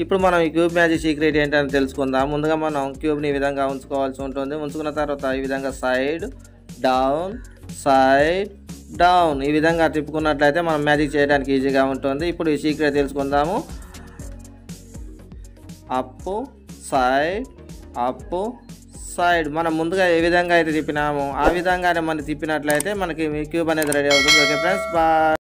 ఇప్పుడు మనం ఈ క్యూబ్ మ్యాజిక్ సీక్రెట్ ఏంటని తెలుసుకుందాం. ముందుగా మనం క్యూబ్ని ఈ విధంగా ఉంచుకోవాల్సి ఉంటుంది. ఉంచుకున్న తర్వాత ఈ విధంగా సైడ్ డౌన్ ఈ విధంగా తిప్పుకున్నట్లయితే మనం మ్యాజిక్ చేయడానికి ఈజీగా ఉంటుంది. ఇప్పుడు ఈ సీక్రెట్ తెలుసుకుందాము. అప్ సైడ్ మనం ముందుగా ఏ విధంగా అయితే తిప్పినామో ఆ విధంగానే మనం తిప్పినట్లయితే మనకి క్యూబ్ అనేది రెడీ అవుతుంది. Okay friends, bye.